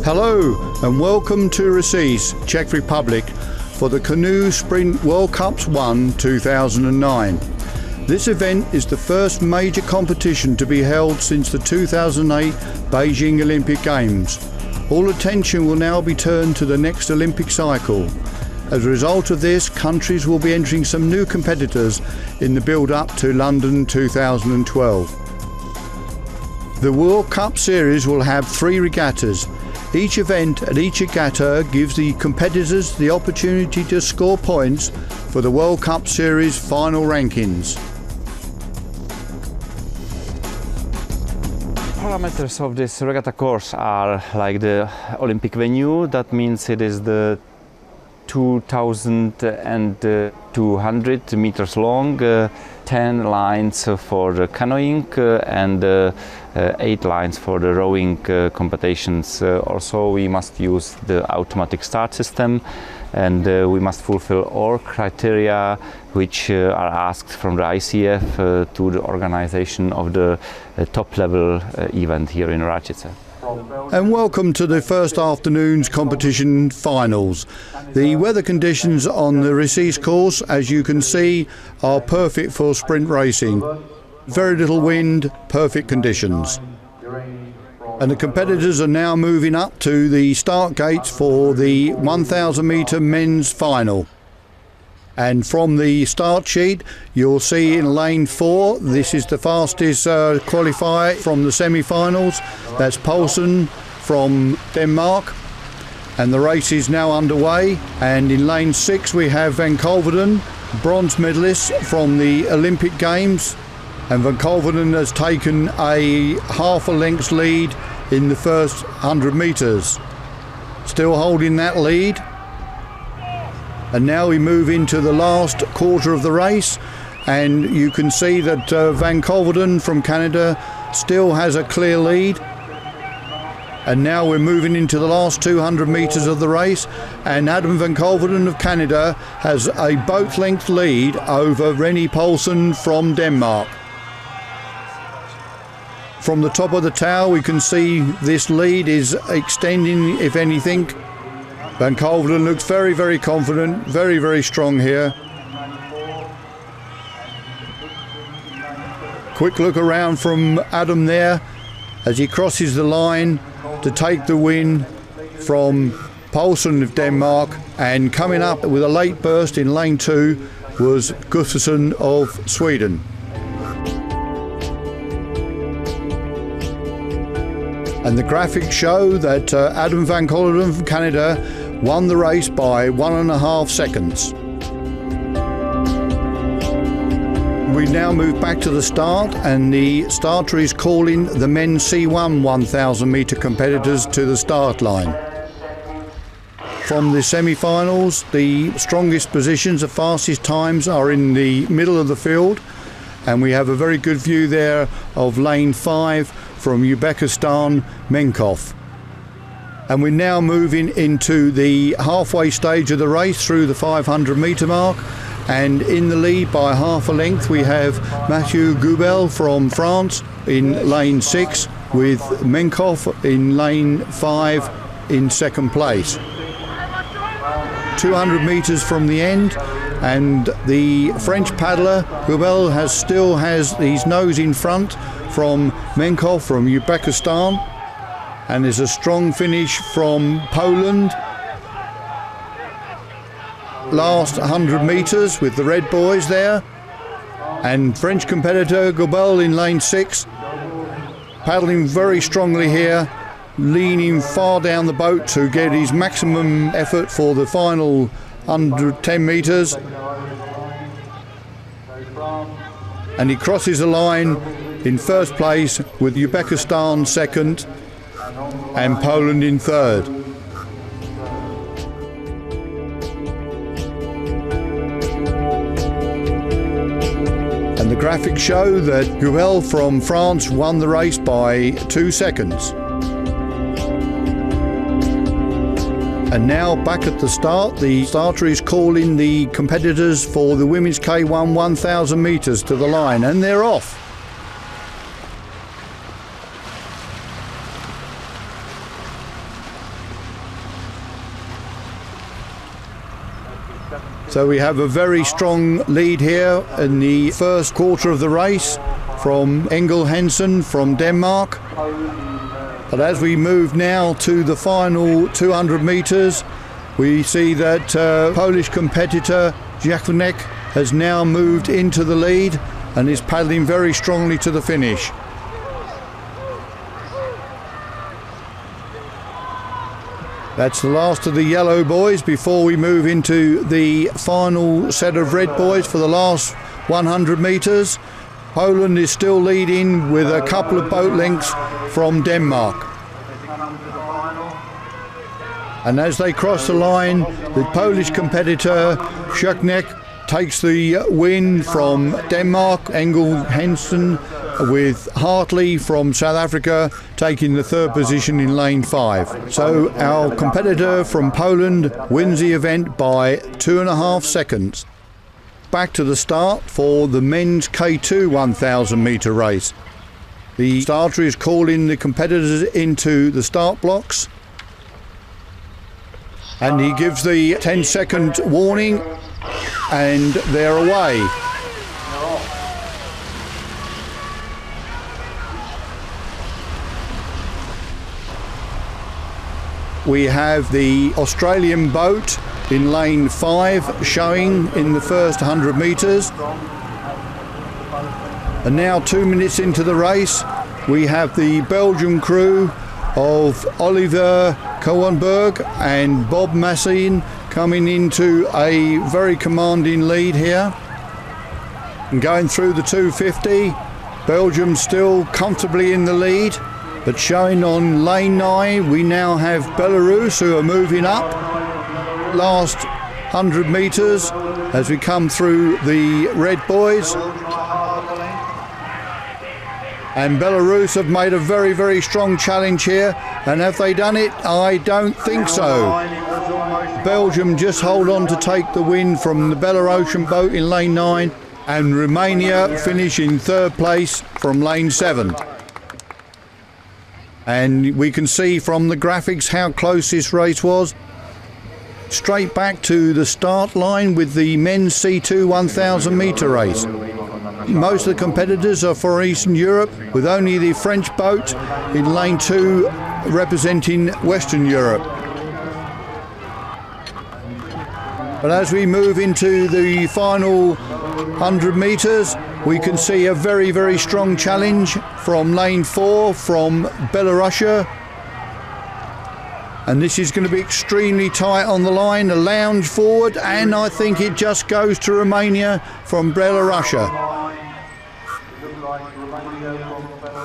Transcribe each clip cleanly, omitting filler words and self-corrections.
Hello and welcome to Racice, Czech Republic for the Canoe Sprint World Cups 1 2009. This event is the first major competition to be held since the 2008 Beijing Olympic Games. All attention will now be turned to the next Olympic cycle. As a result of this, countries will be entering some new competitors in the build-up to London 2012. The World Cup Series will have 3 regattas. Each event at each regatta gives the competitors the opportunity to score points for the World Cup Series final rankings. Parameters of this regatta course are like the Olympic venue. That means it is the 2,200 meters long, 10 lines for the canoeing and 8 lines for the rowing competitions. Also, we must use the automatic start system, and we must fulfill all criteria which are asked from the ICF to the organization of the top level event here in Racice. And welcome to the first afternoon's competition finals. The weather conditions on the Racice course, as you can see, are perfect for sprint racing. Very little wind, perfect conditions. And the competitors are now moving up to the start gates for the 1,000 metre men's final. And from the start sheet, you'll see in lane 4, this is the fastest qualifier from the semi-finals. That's Poulsen from Denmark. And the race is now underway. And in lane 6, we have Van Kolverden, bronze medalist from the Olympic Games. And Van Kolverden has taken a half a length's lead in the first 100 metres. Still holding that lead. And now we move into the last quarter of the race, and you can see that Van Kolverden from Canada still has a clear lead. And now we're moving into the last 200 metres of the race, and Adam Van Kolverden of Canada has a boat length lead over René Poulsen from Denmark. From the top of the tower we can see this lead is extending, if anything. Van Kolverden looks very, very confident, very, very strong here. Quick look around from Adam there as he crosses the line to take the win from Poulsen of Denmark, and coming up with a late burst in lane 2 was Gustafsson of Sweden. And the graphics show that Adam Van Kolverden from Canada won the race by 1.5 seconds. We now move back to the start, and the starter is calling the men's C1 1,000 metre competitors to the start line. From the semi-finals, the strongest positions, the fastest times are in the middle of the field, and we have a very good view there of lane 5 from Uzbekistan, Menkov. And we're now moving into the halfway stage of the race through the 500 metre mark, and in the lead by half a length we have Mathieu Goubel from France in lane 6, with Menkov in lane 5 in second place. 200 metres from the end, and the French paddler Goubel still has his nose in front from Menkov from Uzbekistan. And there's a strong finish from Poland. Last 100 metres with the red boys there. And French competitor Goubel in lane 6. Paddling very strongly here, leaning far down the boat to get his maximum effort for the final 110 metres. And he crosses the line in first place with Uzbekistan second and Poland in third. And the graphics show that Goubel from France won the race by 2 seconds. And now back at the start, the starter is calling the competitors for the women's K1 1,000 metres to the line, and they're off. So we have a very strong lead here in the first quarter of the race from Engel Hansen from Denmark. But as we move now to the final 200 metres, we see that Polish competitor Jakunek has now moved into the lead and is paddling very strongly to the finish. That's the last of the yellow boys before we move into the final set of red boys for the last 100 metres. Poland is still leading with a couple of boat lengths from Denmark. And as they cross the line, the Polish competitor Jakunek takes the win from Denmark, Engel Hansen with Hartley from South Africa taking the third position in lane 5. So our competitor from Poland wins the event by 2.5 seconds. Back to the start for the men's K2 1000 metre race. The starter is calling the competitors into the start blocks and he gives the 10-second warning and they're away. We have the Australian boat in lane 5 showing in the first 100 metres. And now 2 minutes into the race, we have the Belgian crew of Oliver Cohenberg and Bob Massin coming into a very commanding lead here. And going through the 250, Belgium still comfortably in the lead. But showing on lane 9, we now have Belarus who are moving up. Last 100 metres as we come through the red boys. And Belarus have made a very, very strong challenge here. And have they done it? I don't think so. Belgium just hold on to take the win from the Belarusian boat in lane 9. And Romania finish in third place from lane 7. And we can see from the graphics how close this race was. Straight back to the start line with the men's C2 1000 metre race. Most of the competitors are for Eastern Europe, with only the French boat in lane 2 representing Western Europe. But as we move into the final 100 metres, we can see a very, very strong challenge from lane 4 from Belarusia. And this is going to be extremely tight on the line, a lounge forward, and I think it just goes to Romania from Belarusia.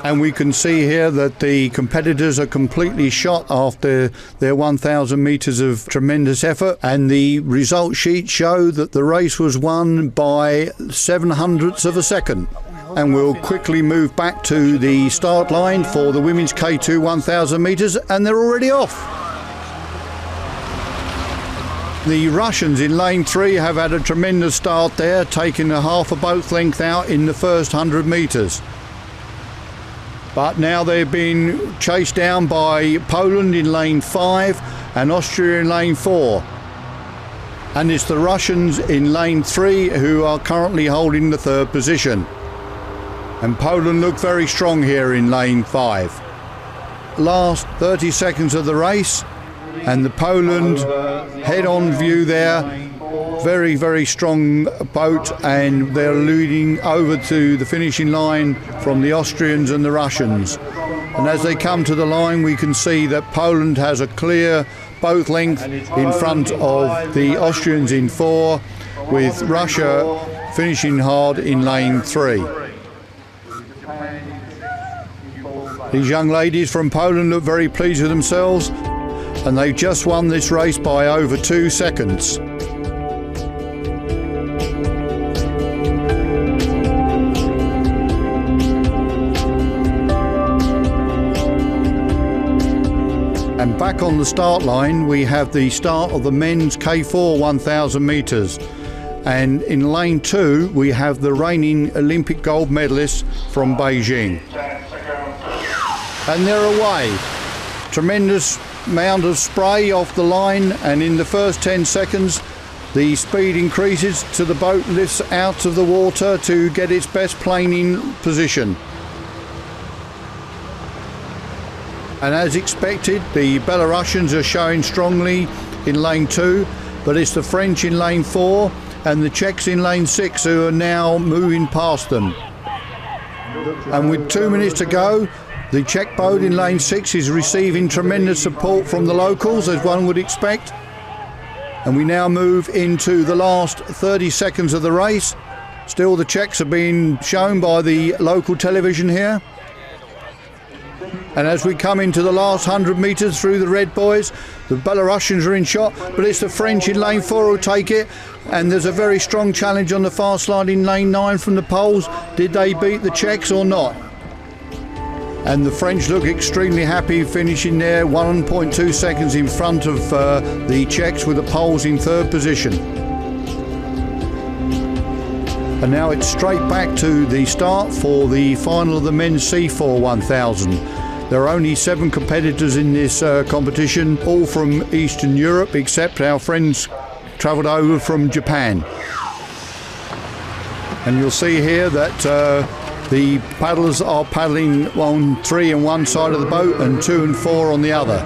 And we can see here that the competitors are completely shot after their 1,000 metres of tremendous effort, and the result sheets show that the race was won by 0.07 of a second. And we'll quickly move back to the start line for the women's K2 1000 metres, and they're already off. The Russians in lane 3 have had a tremendous start there, taking a half a boat length out in the first 100 metres. But now they're being chased down by Poland in lane 5 and Austria in lane 4. And it's the Russians in lane 3 who are currently holding the third position. And Poland look very strong here in lane 5. Last 30 seconds of the race, and the Poland head-on view there. Very, very strong boat, and they're leading over to the finishing line from the Austrians and the Russians. And as they come to the line, we can see that Poland has a clear boat length in front of the Austrians in 4, with Russia finishing hard in lane 3. These young ladies from Poland look very pleased with themselves, and they've just won this race by over 2 seconds. And back on the start line, we have the start of the men's K4 1000 metres. And in lane 2, we have the reigning Olympic gold medalists from Beijing. And they're away. Tremendous amount of spray off the line, and in the first 10 seconds, the speed increases to the boat lifts out of the water to get its best planing position. And as expected, the Belarusians are showing strongly in lane 2, but it's the French in lane 4 and the Czechs in lane 6 who are now moving past them. And with 2 minutes to go, the Czech boat in lane 6 is receiving tremendous support from the locals, as one would expect. And we now move into the last 30 seconds of the race. Still the Czechs are being shown by the local television here. And as we come into the last 100 metres through the red buoys, the Belarusians are in shot, but it's the French in lane 4 who take it. And there's a very strong challenge on the far slide in lane 9 from the Poles. Did they beat the Czechs or not? And the French look extremely happy, finishing there 1.2 seconds in front of the Czechs, with the Poles in 3rd position. And now it's straight back to the start for the final of the men's C4 1000. There are only 7 competitors in this competition, all from Eastern Europe, except our friends travelled over from Japan. And you'll see here that the paddlers are paddling on 3 on one side of the boat and 2 and 4 on the other.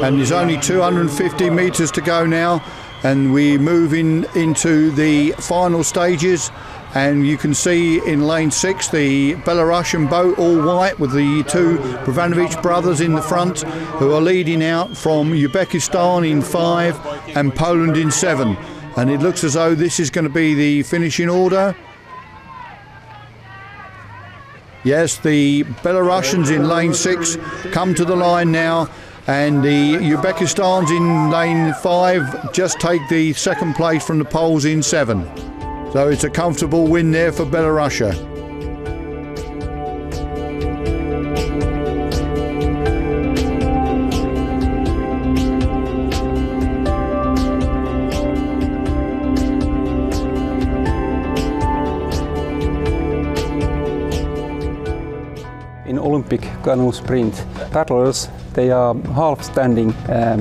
And there's only 250 metres to go now, and we're moving into the final stages. And you can see in lane 6 the Belarusian boat, all white, with the 2 Bravanovich brothers in the front, who are leading out from Uzbekistan in 5 and Poland in 7. And it looks as though this is going to be the finishing order. Yes, the Belarusians in lane 6 come to the line now, and the Uzbekistans in lane 5 just take the 2nd place from the Poles in 7. So it's a comfortable win there for Belarusia. In Olympic canoe sprint, paddlers, they are half standing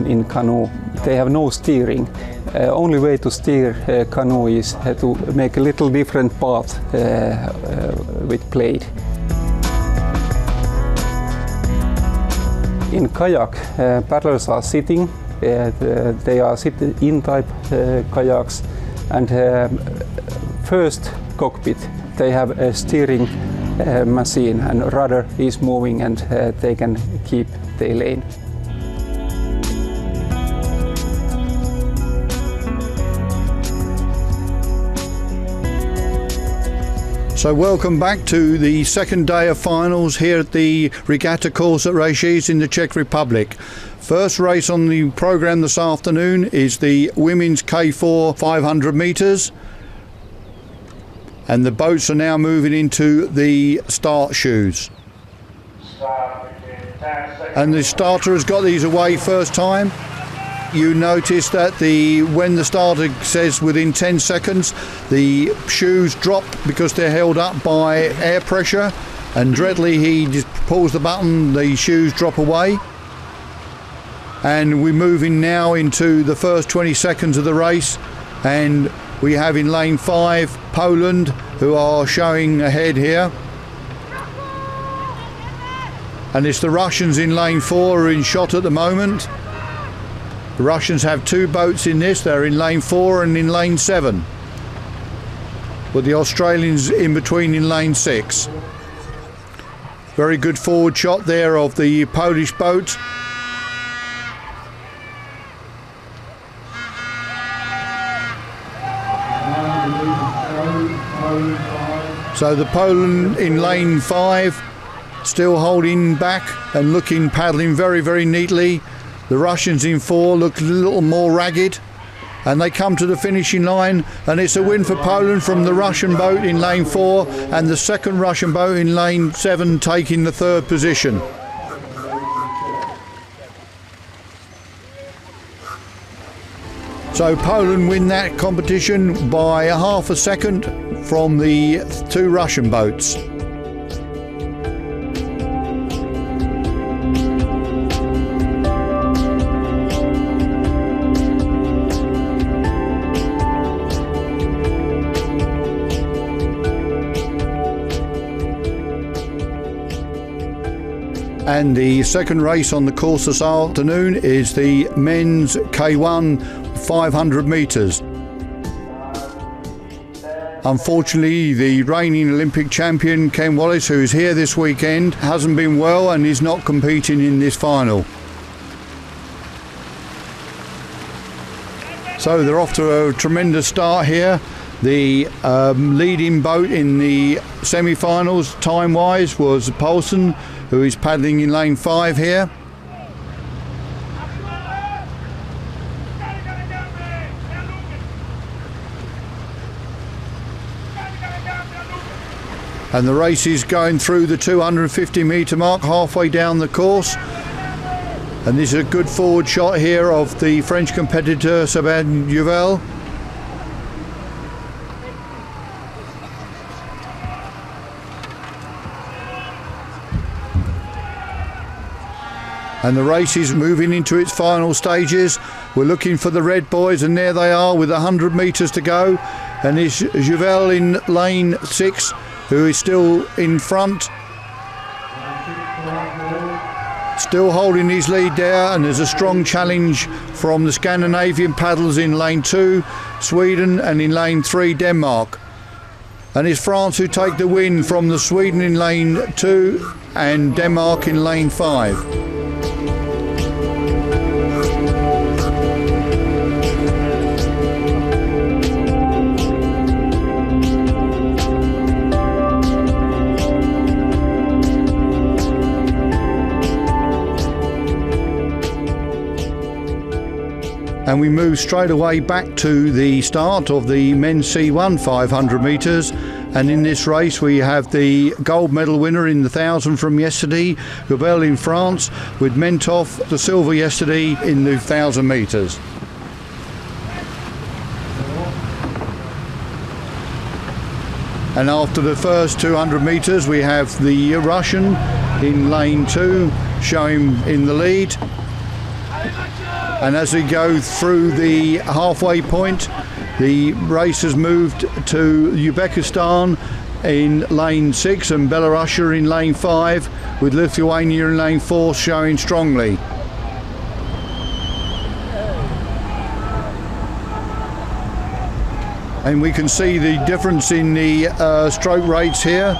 in canoe. They have no steering. Only way to steer canoe is to make a little different path with blade. In kayak, paddlers are sitting. They are sit-in type kayaks, and first cockpit they have a steering machine, and rudder is moving, and they can keep their lane. So welcome back to the 2nd day of finals here at the regatta course at Racice in the Czech Republic. First race on the programme this afternoon is the women's K4 500 metres. And the boats are now moving into the start shoes. And the starter has got these away first time. You notice that when the starter says within 10 seconds, the shoes drop because they're held up by air pressure, and directly he just pulls the button, the shoes drop away. And we're moving now into the first 20 seconds of the race, and we have in lane 5 Poland, who are showing ahead here. And it's the Russians in lane 4 who are in shot at the moment. The Russians have 2 boats in this. They're in lane 4 and in lane 7. With the Australians in between in lane 6. Very good forward shot there of the Polish boat. So the Poland in lane 5 still holding back and paddling very, very neatly. The Russians in 4 look a little more ragged, and they come to the finishing line, and it's a win for Poland from the Russian boat in lane 4 and the 2nd Russian boat in lane 7 taking the 3rd position. So Poland win that competition by a half a second from the 2 Russian boats. And the second race on the course this afternoon is the men's K1 500 metres. Unfortunately, the reigning Olympic champion Ken Wallace, who is here this weekend, hasn't been well and is not competing in this final. So they're off to a tremendous start here. The leading boat in the semi-finals time-wise was Paulson, who is paddling in lane 5 here. And the race is going through the 250 metre mark, halfway down the course. And this is a good forward shot here of the French competitor Sébastien Jouvel. And the race is moving into its final stages. We're looking for the red boys, and there they are with 100 metres to go. And it's Jouvel in lane 6, who is still in front. Still holding his lead there, and there's a strong challenge from the Scandinavian paddles in lane 2, Sweden, and in lane 3, Denmark. And it's France who take the win from the Sweden in lane 2 and Denmark in lane 5. And we move straight away back to the start of the men's C1 500 metres. And in this race we have the gold medal winner in the 1,000 from yesterday, Jouvel in France, with Mentov the silver yesterday in the 1,000 metres. And after the first 200 metres we have the Russian in lane 2 showing in the lead. And as we go through the halfway point, the race has moved to Uzbekistan in lane 6 and Belarus in lane 5, with Lithuania in lane 4 showing strongly. And we can see the difference in the stroke rates here,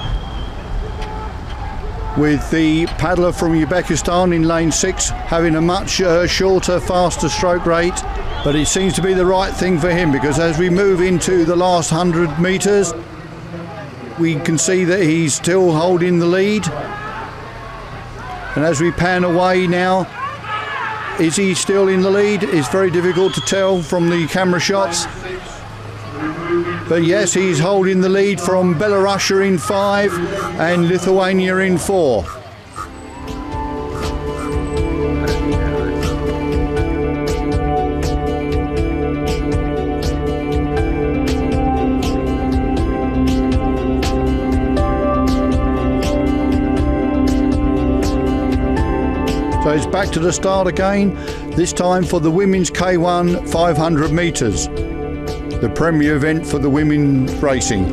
with the paddler from Uzbekistan in lane 6 having a much shorter, faster stroke rate. But it seems to be the right thing for him, because as we move into the last 100 metres, we can see that he's still holding the lead. And as we pan away now, is he still in the lead? It's very difficult to tell from the camera shots. But yes, he's holding the lead from Belarus in 5 and Lithuania in 4. So it's back to the start again, this time for the women's K1 500 metres. The premier event for the women racing.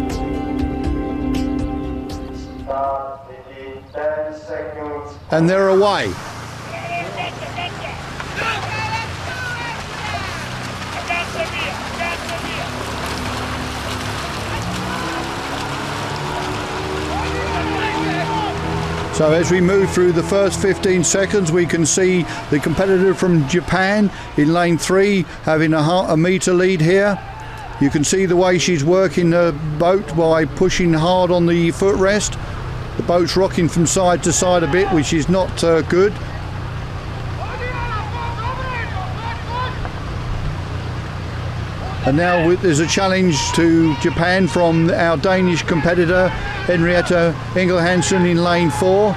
And they're away. So as we move through the first 15 seconds, we can see the competitor from Japan in lane 3 having a metre lead here. You can see the way she's working the boat by pushing hard on the footrest. The boat's rocking from side to side a bit, which is not good. And now there's a challenge to Japan from our Danish competitor Henriette Engelhansen in lane 4.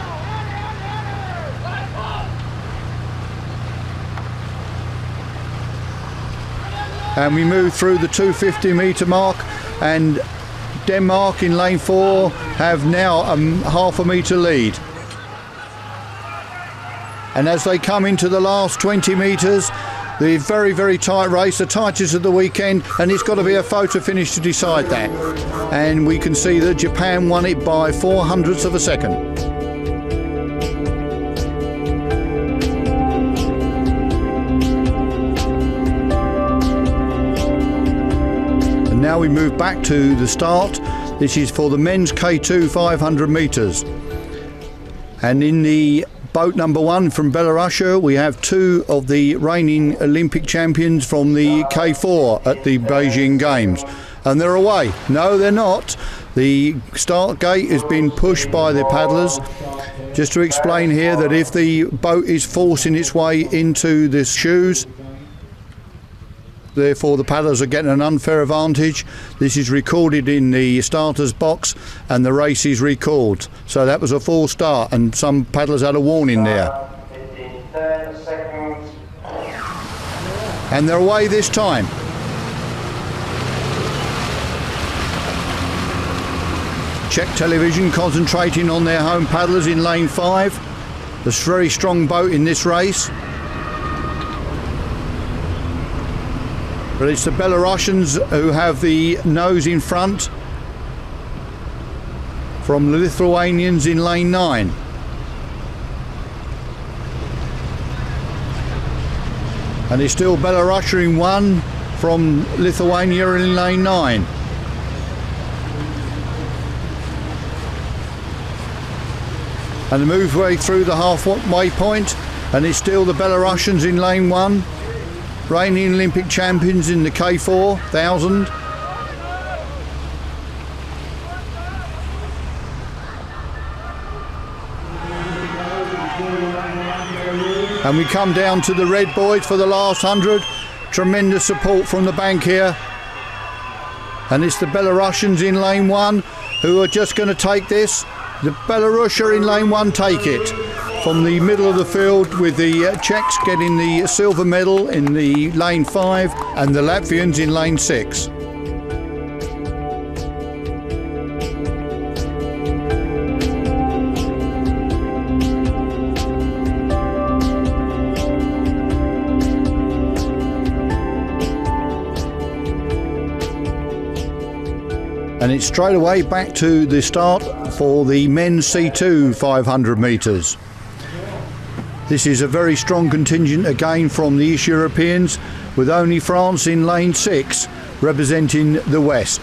And we move through the 250 metre mark, and Denmark in lane 4 have now a half a metre lead. And as they come into the last 20 metres, the very, very tight race, the tightest of the weekend, and it's got to be a photo finish to decide that. And we can see that Japan won it by 0.04 of a second. now we move back to the start. This is for the men's K2 500 metres. And in the boat number 1 from Belarus, we have 2 of the reigning Olympic champions from the K4 at the Beijing Games. And they're away. No, they're not. The start gate has been pushed by the paddlers. Just to explain here that if the boat is forcing its way into the shoes, therefore the paddlers are getting an unfair advantage. This is recorded in the starters box and the race is recorded. So that was a false start and some paddlers had a warning there. And they're away this time. Czech television concentrating on their home paddlers in lane 5. There's a very strong boat in this race. But it's the Belarusians who have the nose in front from the Lithuanians in lane 9. And it's still Belarus in 1 from Lithuania in lane 9. And they move way through the halfway point, and it's still the Belarusians in lane 1, reigning Olympic champions in the K4 1000. And we come down to the red boys for the last 100. Tremendous support from the bank here. And it's the Belarusians in lane 1 who are just going to take this. The Belarus are in lane 1 take it from the middle of the field, with the Czechs getting the silver medal in the lane 5 and the Latvians in lane 6. And it's straight away back to the start for the men's C2 500 metres. This is a very strong contingent again from the East Europeans, with only France in lane 6 representing the West.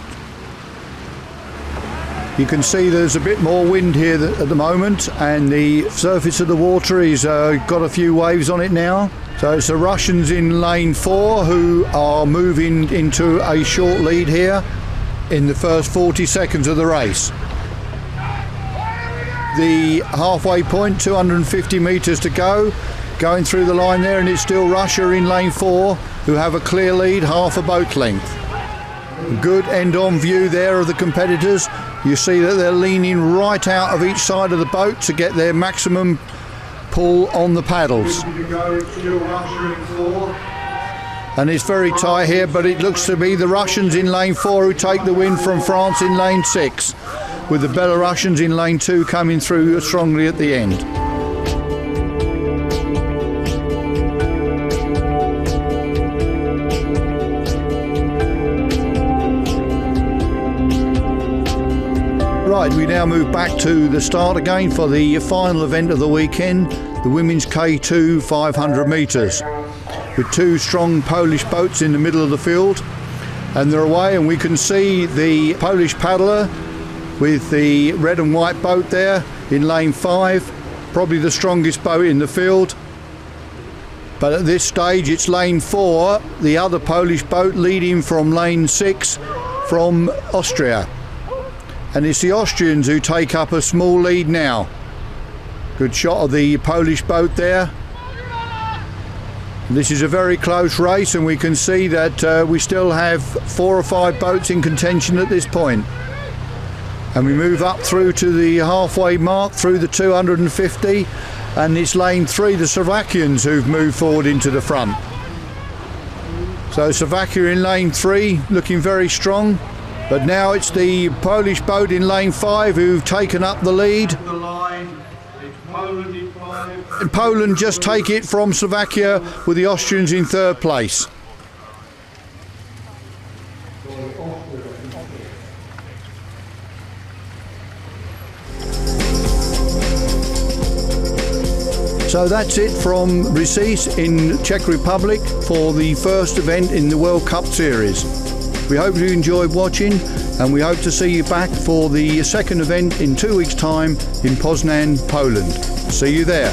You can see there's a bit more wind here at the moment, and the surface of the water is got a few waves on it now. So it's the Russians in lane 4 who are moving into a short lead here in the first 40 seconds of the race. The halfway point, 250 metres to go, going through the line there, and it's still Russia in lane 4 who have a clear lead, half a boat length. Good end-on view there of the competitors. You see that they're leaning right out of each side of the boat to get their maximum pull on the paddles. And it's very tight here, but it looks to be the Russians in lane 4 who take the win from France in lane 6, with the Belarusians in lane 2 coming through strongly at the end. Right, we now move back to the start again for the final event of the weekend, the women's K2 500 metres. With 2 strong Polish boats in the middle of the field, and they're away, and we can see the Polish paddler with the red and white boat there in lane 5, probably the strongest boat in the field. But at this stage it's lane 4, the other Polish boat leading from lane 6 from Austria, and it's the Austrians who take up a small lead now. Good shot of the Polish boat there. This is a very close race, and we can see that we still have 4 or 5 boats in contention at this point. And we move up through to the halfway mark, through the 250, and it's lane 3, the Slovakians, who've moved forward into the front. So Slovakia in lane 3 looking very strong, but now it's the Polish boat in lane 5 who've taken up the lead. And Poland just take it from Slovakia, with the Austrians in 3rd place. So that's it from Racice in Czech Republic for the first event in the World Cup Series. We hope you enjoyed watching, and we hope to see you back for the second event in 2 weeks' time in Poznan, Poland. See you there.